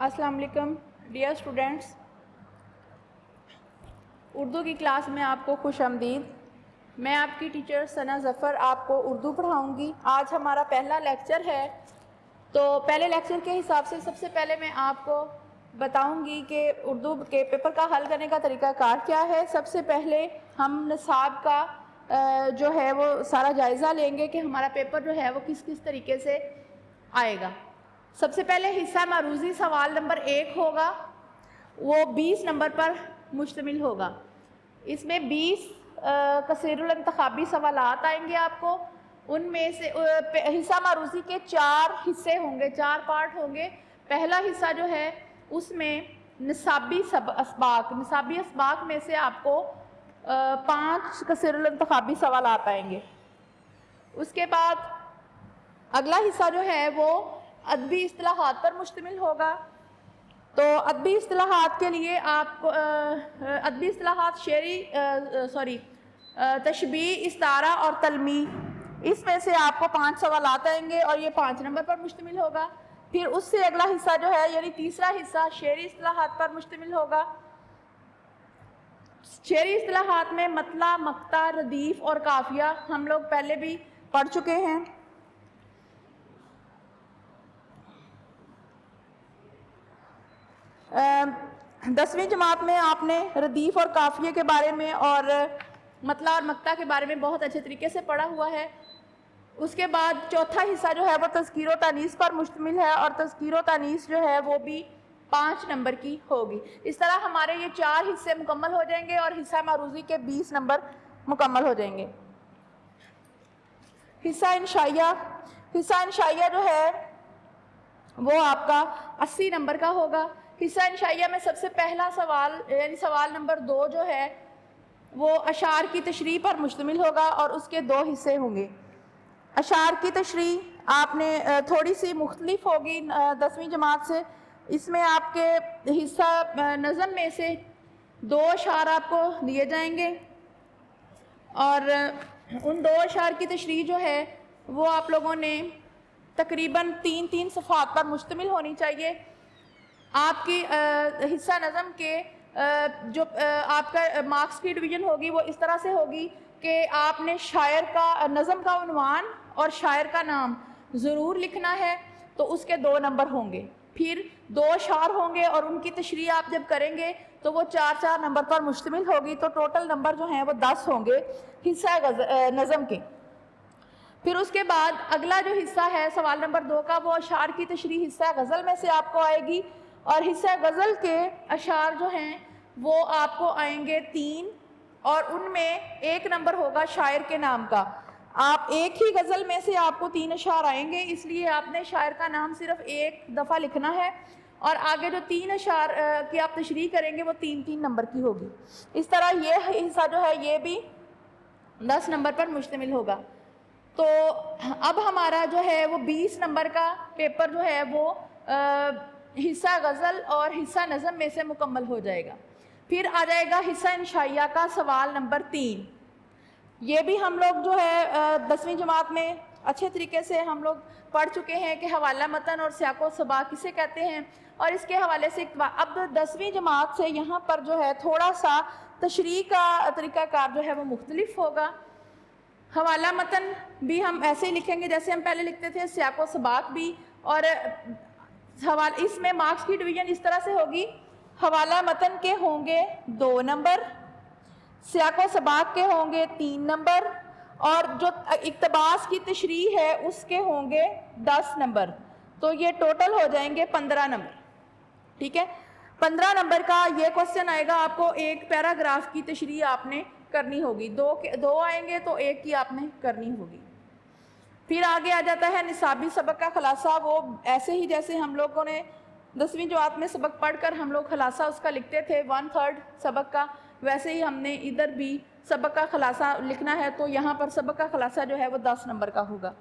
السلام علیکم dear students, Urdu کی کلاس میں آپ کو خوش آمدید۔ میں آپ کی ٹیچر ثنا ظفر آپ کو اردو پڑھاؤں گی۔ آج ہمارا پہلا لیکچر ہے، تو پہلے لیکچر کے حساب سے سب سے پہلے میں آپ کو بتاؤں گی کہ اردو کے پیپر کا حل کرنے کا طریقہ کار کیا ہے۔ سب سے پہلے ہم نصاب کا جو ہے وہ سارا جائزہ لیں گے کہ ہمارا پیپر جو ہے وہ کس کس طریقے سے آئے گا۔ سب سے پہلے حصہ معروضی سوال نمبر 1 ہوگا، وہ 20 نمبر پر مشتمل ہوگا۔ اس میں 20 کثیر الانتخابی سوالات آئیں گے آپ کو۔ ان میں سے حصہ معروضی کے 4 حصے ہوں گے، 4 پارٹ ہوں گے۔ پہلا حصہ جو ہے اس میں نصابی اسباق میں سے آپ کو 5 کثیر الانتخابی سوالات آئیں گے۔ اس کے بعد اگلا حصہ جو ہے وہ ادبی اصطلاحات پر مشتمل ہوگا۔ تو ادبی اصطلاحات کے لیے آپ کو ادبی اصطلاحات تشبیہ، استعارہ اور تلمیح، اس میں سے آپ کو 5 سوالات آئیں گے اور یہ 5 نمبر پر مشتمل ہوگا۔ پھر اس سے اگلا حصہ جو ہے یعنی تیسرا حصہ شعری اصطلاحات پر مشتمل ہوگا۔ شعری اصطلاحات میں مطلع، مقطع، ردیف اور قافیہ ہم لوگ پہلے بھی پڑھ چکے ہیں۔ 10ویں جماعت میں آپ نے ردیف اور قافیے کے بارے میں اور مطلع اور مقطع کے بارے میں بہت اچھے طریقے سے پڑھا ہوا ہے۔ اس کے بعد چوتھا حصہ جو ہے وہ تذکیر و تانیث پر مشتمل ہے، اور تذکیر و تانیث جو ہے وہ بھی 5 نمبر کی ہوگی۔ اس طرح ہمارے یہ 4 حصے مکمل ہو جائیں گے اور حصہ معروضی کے 20 نمبر مکمل ہو جائیں گے۔ حصہ انشائیہ جو ہے وہ آپ کا 80 نمبر کا ہوگا۔ حصہ انشائیہ میں سب سے پہلا سوال یعنی سوال نمبر 2 جو ہے وہ اشعار کی تشریح پر مشتمل ہوگا، اور اس کے 2 حصے ہوں گے۔ اشعار کی تشریح آپ نے تھوڑی سی مختلف ہوگی 10ویں جماعت سے۔ اس میں آپ کے حصہ نظم میں سے 2 اشعار آپ کو دیے جائیں گے، اور ان 2 اشعار کی تشریح جو ہے وہ آپ لوگوں نے تقریباً 3 صفحات پر مشتمل ہونی چاہیے۔ آپ کی حصہ نظم کے جو آپ کا مارکس کی ڈویژن ہوگی وہ اس طرح سے ہوگی کہ آپ نے شاعر کا نظم کا عنوان اور شاعر کا نام ضرور لکھنا ہے، تو اس کے 2 نمبر ہوں گے۔ پھر 2 اشعار ہوں گے اور ان کی تشریح آپ جب کریں گے تو وہ 4 نمبر پر مشتمل ہوگی، تو ٹوٹل نمبر جو ہیں وہ 10 ہوں گے حصہ نظم کے۔ پھر اس کے بعد اگلا جو حصہ ہے سوال نمبر 2 کا، وہ اشعار کی تشریح حصہ غزل میں سے آپ کو آئے گی، اور حصہ غزل کے اشعار جو ہیں وہ آپ کو آئیں گے 3، اور ان میں 1 نمبر ہوگا شاعر کے نام کا۔ آپ ایک ہی غزل میں سے آپ کو 3 اشعار آئیں گے، اس لیے آپ نے شاعر کا نام صرف 1 دفعہ لکھنا ہے، اور آگے جو 3 اشعار کی آپ تشریح کریں گے وہ 3 نمبر کی ہوگی۔ اس طرح یہ حصہ جو ہے یہ بھی 10 نمبر پر مشتمل ہوگا۔ تو اب ہمارا جو ہے وہ 20 نمبر کا پیپر جو ہے وہ حصہ غزل اور حصہ نظم میں سے مکمل ہو جائے گا۔ پھر آ جائے گا حصہ انشائیہ کا سوال نمبر 3۔ یہ بھی ہم لوگ جو ہے 10ویں جماعت میں اچھے طریقے سے ہم لوگ پڑھ چکے ہیں کہ حوالہ متن اور سیاق و سباق کسے کہتے ہیں، اور اس کے حوالے سے اب 10ویں جماعت سے یہاں پر جو ہے تھوڑا سا تشریح کا طریقہ کار جو ہے وہ مختلف ہوگا۔ حوالہ متن بھی ہم ایسے ہی لکھیں گے جیسے ہم پہلے لکھتے تھے، سیاق و سباق بھی، اور اس میں مارکس کی ڈویژن اس طرح سے ہوگی، حوالہ متن کے ہوں گے 2 نمبر، سیاق و سباق کے ہوں گے 3 نمبر، اور جو اقتباس کی تشریح ہے اس کے ہوں گے 10 نمبر، تو یہ ٹوٹل ہو جائیں گے 15 نمبر۔ ٹھیک ہے، 15 نمبر کا یہ کوسچن آئے گا، آپ کو ایک پیراگراف کی تشریح آپ نے کرنی ہوگی، 2 آئیں گے تو 1 کی آپ نے کرنی ہوگی۔ پھر آگے آ جاتا ہے نصابی سبق کا خلاصہ، وہ ایسے ہی جیسے ہم لوگوں نے 10ویں جماعت میں سبق پڑھ کر ہم لوگ خلاصہ اس کا لکھتے تھے 1/3 سبق کا، ویسے ہی ہم نے ادھر بھی سبق کا خلاصہ لکھنا ہے، تو یہاں پر سبق کا خلاصہ جو ہے وہ 10 نمبر کا ہوگا۔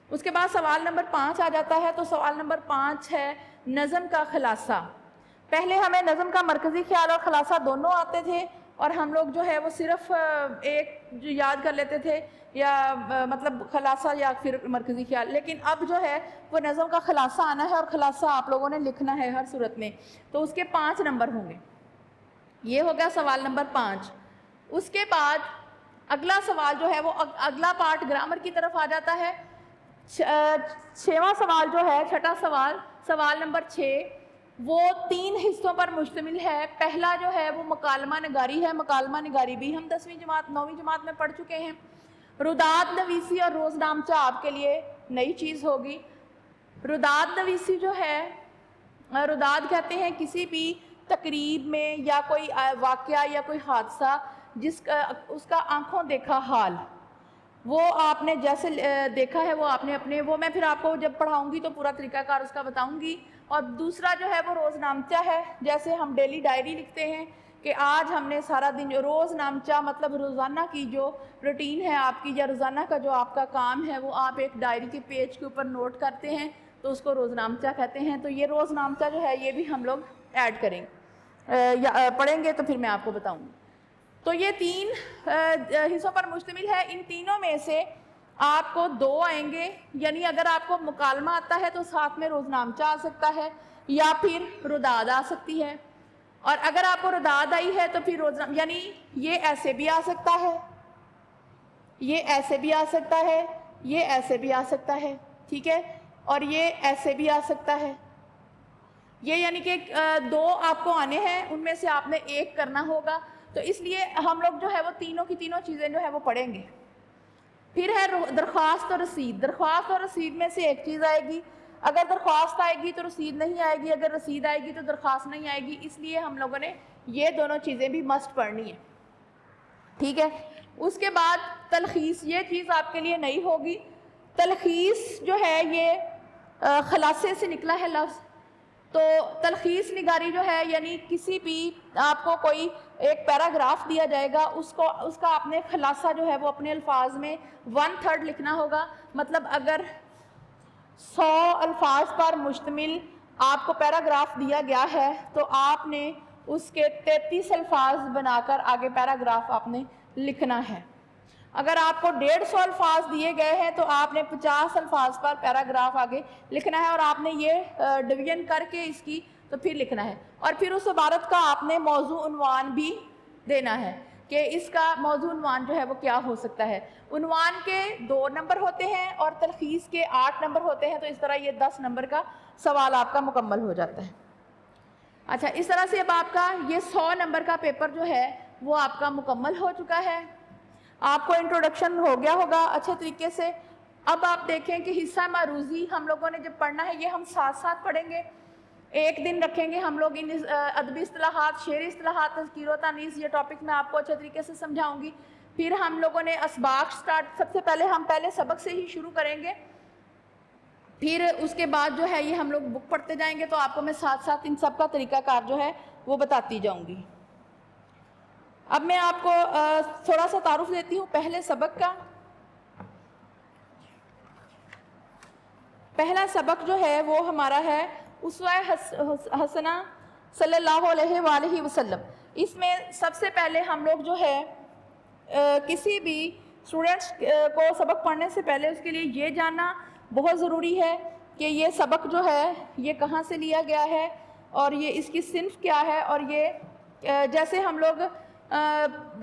اس کے بعد سوال نمبر 5 آ جاتا ہے، تو سوال نمبر 5 ہے نظم کا خلاصہ۔ پہلے ہمیں نظم کا مرکزی خیال اور خلاصہ دونوں آتے تھے، اور ہم لوگ جو ہے وہ صرف ایک جو یاد کر لیتے تھے یا مطلب خلاصہ یا پھر مرکزی خیال، لیکن اب جو ہے وہ نظم کا خلاصہ آنا ہے اور خلاصہ آپ لوگوں نے لکھنا ہے ہر صورت میں، تو اس کے 5 نمبر ہوں گے۔ یہ ہو گیا سوال نمبر 5۔ اس کے بعد اگلا سوال جو ہے وہ اگلا پارٹ گرامر کی طرف آ جاتا ہے۔ 6واں سوال جو ہے، چھٹا سوال، سوال نمبر 6، وہ 3 حصوں پر مشتمل ہے۔ پہلا جو ہے وہ مکالمہ نگاری ہے۔ مکالمہ نگاری بھی ہم 10ویں جماعت 9ویں جماعت میں پڑھ چکے ہیں۔ رداد نویسی اور روز نامچہ آپ کے لیے نئی چیز ہوگی۔ رداد نویسی جو ہے، رداد کہتے ہیں کسی بھی تقریب میں یا کوئی واقعہ یا کوئی حادثہ اس کا آنکھوں دیکھا حال، وہ آپ نے جیسے دیکھا ہے وہ آپ نے اپنے، وہ میں پھر آپ کو جب پڑھاؤں گی تو پورا طریقہ کار اس کا بتاؤں گی۔ اور دوسرا جو ہے وہ روز نامچہ ہے، جیسے ہم ڈیلی ڈائری لکھتے ہیں کہ آج ہم نے سارا دن، روز نامچہ مطلب روزانہ کی جو روٹین ہے آپ کی یا روزانہ کا جو آپ کا کام ہے وہ آپ ایک ڈائری کے پیج کے اوپر نوٹ کرتے ہیں تو اس کو روز نامچہ کہتے ہیں۔ تو یہ روز نامچہ جو ہے یہ بھی ہم لوگ ایڈ کریں یا پڑھیں گے تو پھر میں آپ کو بتاؤں گی۔ تو یہ 3 حصوں پر مشتمل ہے۔ ان تینوں میں سے آپ کو 2 آئیں گے، یعنی اگر آپ کو مکالمہ آتا ہے تو ساتھ میں روز نامچہ آ سکتا ہے یا پھر رداد آ سکتی ہے، اور اگر آپ کو رداد آئی ہے تو پھر یعنی یہ ایسے بھی آ سکتا ہے، یہ ایسے بھی آ سکتا ہے، یہ ایسے بھی آ سکتا ہے، ٹھیک ہے، اور یہ ایسے بھی آ سکتا ہے۔ یہ یعنی کہ 2 آپ کو آنے ہیں، ان میں سے آپ نے ایک کرنا ہوگا، تو اس لیے ہم لوگ جو ہے وہ تینوں کی تینوں چیزیں جو ہے وہ پڑھیں گے۔ پھر ہے درخواست اور رسید۔ درخواست اور رسید میں سے ایک چیز آئے گی، اگر درخواست آئے گی تو رسید نہیں آئے گی، اگر رسید آئے گی تو درخواست نہیں آئے گی، اس لیے ہم لوگوں نے یہ دونوں چیزیں بھی مسٹ پڑھنی ہے، ٹھیک ہے۔ اس کے بعد تلخیص، یہ چیز آپ کے لیے نئی ہوگی۔ تلخیص جو ہے یہ خلاصے سے نکلا ہے لفظ، تو تلخیص نگاری جو ہے یعنی کسی بھی آپ کو کوئی ایک پیراگراف دیا جائے گا، اس کا آپ نے خلاصہ جو ہے وہ اپنے الفاظ میں 1/3 لکھنا ہوگا۔ مطلب اگر 100 الفاظ پر مشتمل آپ کو پیراگراف دیا گیا ہے تو آپ نے اس کے 33 الفاظ بنا کر آگے پیراگراف آپ نے لکھنا ہے۔ اگر آپ کو 150 الفاظ دیے گئے ہیں تو آپ نے 50 الفاظ پر پیراگراف آگے لکھنا ہے، اور آپ نے یہ ڈویژن کر کے اس کی تو پھر لکھنا ہے، اور پھر اس عبارت کا آپ نے موضوع عنوان بھی دینا ہے کہ اس کا موضوع عنوان جو ہے وہ کیا ہو سکتا ہے۔ عنوان کے 2 نمبر ہوتے ہیں اور تلخیص کے 8 نمبر ہوتے ہیں، تو اس طرح یہ 10 نمبر کا سوال آپ کا مکمل ہو جاتا ہے۔ اچھا، اس طرح سے اب آپ کا یہ 100 نمبر کا پیپر جو ہے وہ آپ کا مکمل ہو چکا ہے۔ آپ کو انٹروڈکشن ہو گیا ہوگا اچھے طریقے سے۔ اب آپ دیکھیں کہ حصہ معروضی ہم لوگوں نے جب پڑھنا ہے یہ ہم ساتھ ساتھ پڑھیں گے، ایک دن رکھیں گے ہم لوگ ان ادبی اصطلاحات، شعری اصطلاحات، تذکیر و تانیث، یہ ٹاپک میں آپ کو اچھے طریقے سے سمجھاؤں گی۔ پھر ہم لوگوں نے اسباق سٹارٹ، سب سے پہلے ہم پہلے سبق سے ہی شروع کریں گے، پھر اس کے بعد جو ہے یہ ہم لوگ بک پڑھتے جائیں گے، تو آپ کو میں ساتھ ساتھ ان سب کا طریقہ کار جو ہے وہ بتاتی جاؤں گی۔ اب میں آپ کو تھوڑا سا تعارف دیتی ہوں پہلے سبق کا۔ پہلا سبق جو ہے وہ ہمارا ہے اسوہ حسنہ صلی اللہ علیہ وآلہ وسلم۔ اس میں سب سے پہلے ہم لوگ جو ہے کسی بھی اسٹوڈنٹس کو سبق پڑھنے سے پہلے اس کے لیے یہ جاننا بہت ضروری ہے کہ یہ سبق جو ہے یہ کہاں سے لیا گیا ہے اور یہ اس کی صنف کیا ہے، اور یہ جیسے ہم لوگ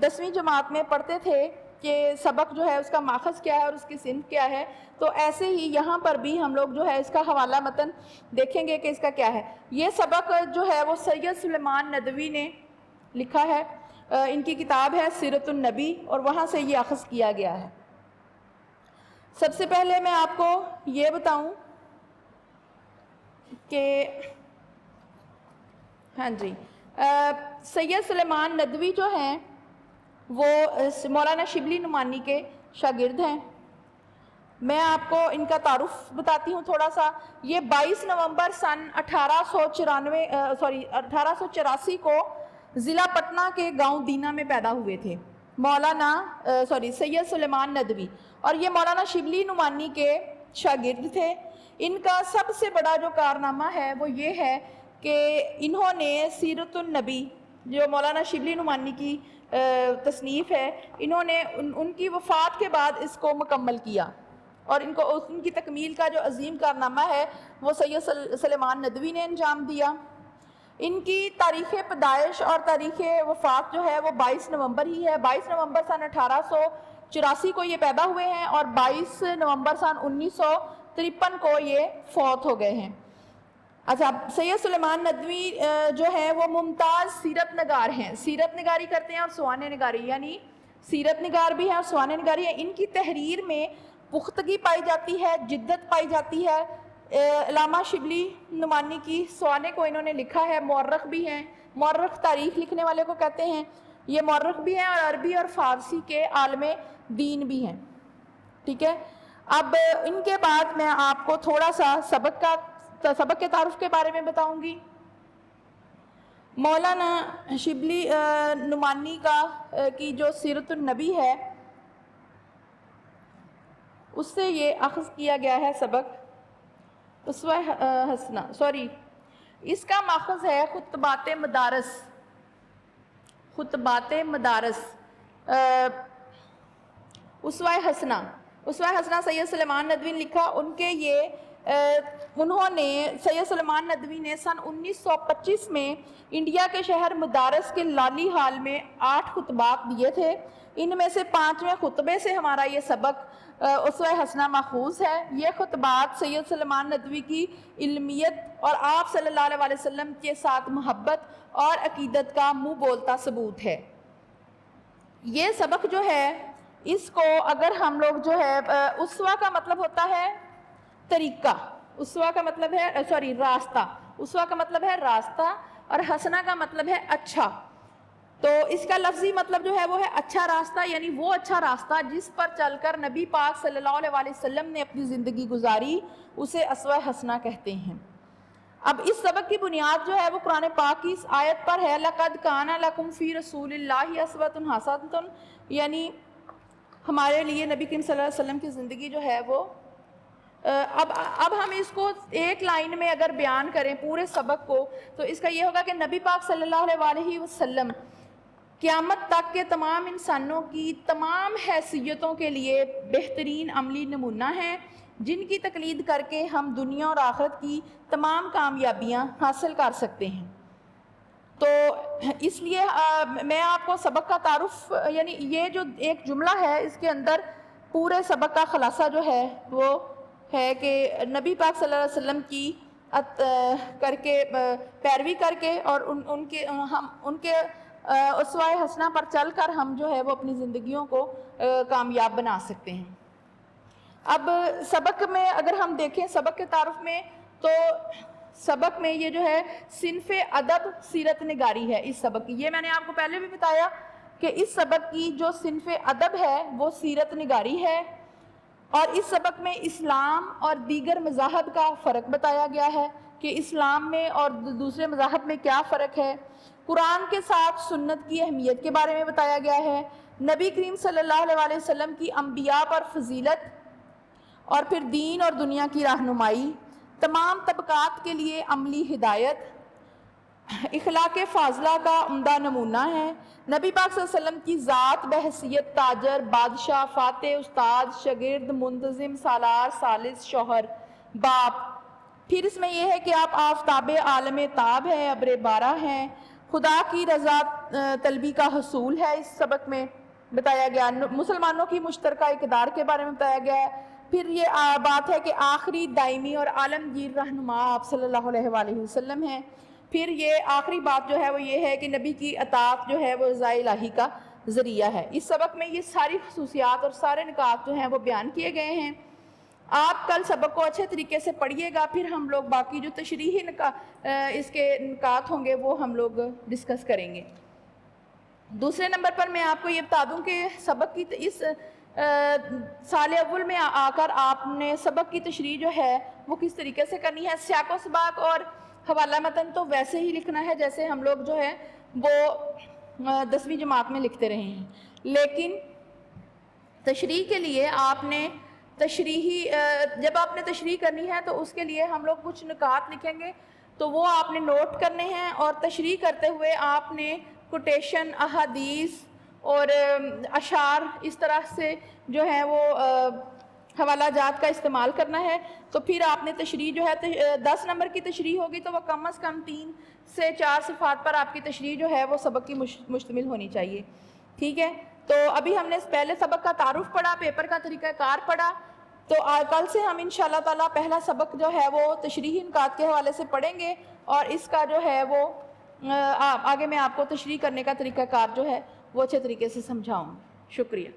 10ویں جماعت میں پڑھتے تھے کہ سبق جو ہے اس کا ماخذ کیا ہے اور اس کی صنف کیا ہے، تو ایسے ہی یہاں پر بھی ہم لوگ جو ہے اس کا حوالہ متن دیکھیں گے کہ اس کا کیا ہے۔ یہ سبق جو ہے وہ سید سلیمان ندوی نے لکھا ہے، ان کی کتاب ہے سیرت النبی، اور وہاں سے یہ اخذ کیا گیا ہے۔ سب سے پہلے میں آپ کو یہ بتاؤں کہ ہاں جی، سید سلیمان ندوی جو ہیں وہ مولانا شبلی نعمانی کے شاگرد ہیں۔ میں آپ کو ان کا تعارف بتاتی ہوں تھوڑا سا۔ یہ 22 نومبر سن 1884 کو ضلع پٹنہ کے گاؤں دینا میں پیدا ہوئے تھے سید سلیمان ندوی، اور یہ مولانا شبلی نعمانی کے شاگرد تھے۔ ان کا سب سے بڑا جو کارنامہ ہے وہ یہ ہے کہ انہوں نے سیرت النبی جو مولانا شبلی نعمانی کی تصنیف ہے، انہوں نے ان کی وفات کے بعد اس کو مکمل کیا، اور ان کی تکمیل کا جو عظیم کارنامہ ہے وہ سید سلیمان ندوی نے انجام دیا۔ ان کی تاریخ پیدائش اور تاریخ وفات جو ہے وہ 22 نومبر ہی ہے۔ 22 نومبر سن 1884 کو یہ پیدا ہوئے ہیں اور 22 نومبر سن 1953 کو یہ فوت ہو گئے ہیں۔ اچھا، سید سلیمان ندوی جو ہیں وہ ممتاز سیرت نگار ہیں، سیرت نگاری کرتے ہیں اور سوانے نگاری، یعنی سیرت نگار بھی ہیں اور سوانے نگاری ہیں۔ ان کی تحریر میں پختگی پائی جاتی ہے، جدت پائی جاتی ہے۔ علامہ شبلی نعمانی کی سوانے کو انہوں نے لکھا ہے، مورخ بھی ہیں، مورخ تاریخ لکھنے والے کو کہتے ہیں، یہ مورخ بھی ہیں اور عربی اور فارسی کے عالم دین بھی ہیں، ٹھیک ہے۔ اب ان کے بعد میں آپ کو تھوڑا سا سبق کے تعارف کے بارے میں بتاؤں گی۔ مولانا شبلی نعمانی کی جو سیرت النبی ہے اس سے یہ اخذ کیا گیا ہے سبق اسوہ حسنہ، اس کا ماخذ ہے خطبات مدارس، خطبات مدارس اسوہ حسنہ سید سلیمان ندوی نے لکھا۔ سید سلیمان ندوی نے سن 1925 میں انڈیا کے شہر مدارس کے لالی ہال میں 8 خطبات دیے تھے۔ ان میں سے 5ویں خطبے سے ہمارا یہ سبق اسوہ حسنہ ماخوذ ہے۔ یہ خطبات سید سلیمان ندوی کی علمیت اور آپ صلی اللہ علیہ وسلم کے ساتھ محبت اور عقیدت کا منہ بولتا ثبوت ہے۔ یہ سبق جو ہے اس کو اگر ہم لوگ جو ہے اسوہ کا مطلب ہوتا ہے طریقہ، اسوہ کا مطلب ہے راستہ، اسوہ کا مطلب ہے راستہ اور حسنہ کا مطلب ہے اچھا، تو اس کا لفظی مطلب جو ہے وہ ہے اچھا راستہ، یعنی وہ اچھا راستہ جس پر چل کر نبی پاک صلی اللہ علیہ وسلم نے اپنی زندگی گزاری، اسے اسوہ حسنہ کہتے ہیں۔ اب اس سبق کی بنیاد جو ہے وہ قرآن پاک کی اس آیت پر ہے، لَقَدْ كَانَ لَكُمْ فِي رَسُولِ اللَّهِ أُسْوَةٌ حَسَنَةٌ، یعنی ہمارے لیے نبی کریم صلی اللہ علیہ وسلم کی زندگی جو ہے وہ اب ہم اس کو ایک لائن میں اگر بیان کریں پورے سبق کو تو اس کا یہ ہوگا کہ نبی پاک صلی اللہ علیہ وسلم قیامت تک کے تمام انسانوں کی تمام حیثیتوں کے لیے بہترین عملی نمونہ ہیں، جن کی تقلید کر کے ہم دنیا اور آخرت کی تمام کامیابیاں حاصل کر سکتے ہیں۔ تو اس لیے میں آپ کو سبق کا تعارف، یعنی یہ جو ایک جملہ ہے اس کے اندر پورے سبق کا خلاصہ جو ہے وہ ہے کہ نبی پاک صلی اللہ علیہ وسلم کی پیروی کر کے اور ان کے اسوہ حسنہ پر چل کر ہم جو ہے وہ اپنی زندگیوں کو کامیاب بنا سکتے ہیں۔ اب سبق میں اگر ہم دیکھیں سبق کے تعارف میں تو سبق میں یہ جو ہے صنف ادب سیرت نگاری ہے۔ اس سبق کی یہ میں نے آپ کو پہلے بھی بتایا کہ اس سبق کی جو صنف ادب ہے وہ سیرت نگاری ہے، اور اس سبق میں اسلام اور دیگر مذاہب کا فرق بتایا گیا ہے کہ اسلام میں اور دوسرے مذاہب میں کیا فرق ہے، قرآن کے ساتھ سنت کی اہمیت کے بارے میں بتایا گیا ہے، نبی کریم صلی اللہ علیہ وسلم کی انبیاء پر فضیلت، اور پھر دین اور دنیا کی رہنمائی، تمام طبقات کے لیے عملی ہدایت، اخلاق فاضلہ کا عمدہ نمونہ ہے، نبی پاک صلی اللہ علیہ وسلم کی ذات بحیثیت تاجر، بادشاہ، فاتح، استاد، شاگرد، منتظم، سالار، ثالث، شوہر، باپ، پھر اس میں یہ ہے کہ آپ آفتاب عالم تاب ہیں، ابر بارہ ہیں، خدا کی رضا طلبی کا حصول ہے۔ اس سبق میں بتایا گیا مسلمانوں کی مشترکہ اقدار کے بارے میں بتایا گیا ہے، پھر یہ بات ہے کہ آخری دائمی اور عالمگیر رہنما آپ صلی اللہ علیہ وآلہ وسلم ہیں، پھر یہ آخری بات جو ہے وہ یہ ہے کہ نبی کی اطاعت جو ہے وہ رضا الہی کا ذریعہ ہے۔ اس سبق میں یہ ساری خصوصیات اور سارے نکات جو ہیں وہ بیان کیے گئے ہیں۔ آپ کل سبق کو اچھے طریقے سے پڑھیے گا، پھر ہم لوگ باقی جو تشریحی اس کے نکات ہوں گے وہ ہم لوگ ڈسکس کریں گے۔ دوسرے نمبر پر میں آپ کو یہ بتا دوں کہ سبق کی اس سال اول میں آ کر آپ نے سبق کی تشریح جو ہے وہ کس طریقے سے کرنی ہے۔ سیاق و سباق اور حوالہ متن تو ویسے ہی لکھنا ہے جیسے ہم لوگ جو ہے وہ 10ویں جماعت میں لکھتے رہے ہیں، لیکن تشریح کے لیے آپ نے جب آپ نے تشریح کرنی ہے تو اس کے لیے ہم لوگ کچھ نکات لکھیں گے تو وہ آپ نے نوٹ کرنے ہیں، اور تشریح کرتے ہوئے آپ نے کوٹیشن، احادیث اور اشعار اس طرح سے جو ہے وہ حوالہ جات کا استعمال کرنا ہے. تو پھر آپ نے تشریح جو ہے 10 نمبر کی تشریح ہوگی تو وہ کم از کم 3 سے 4 صفحات پر آپ کی تشریح جو ہے وہ سبق کی مشتمل ہونی چاہیے. ٹھیک ہے. تو ابھی ہم نے پہلے سبق کا تعارف پڑھا, پیپر کا طریقہ کار پڑھا. تو کل سے ہم انشاءاللہ تعالیٰ پہلا سبق جو ہے وہ تشریحی نکات کے حوالے سے پڑھیں گے, اور اس کا جو ہے وہ آگے میں آپ کو تشریح کرنے کا طریقہ کار جو ہے وہ اچھے طریقے سے سمجھاؤں. شکریہ.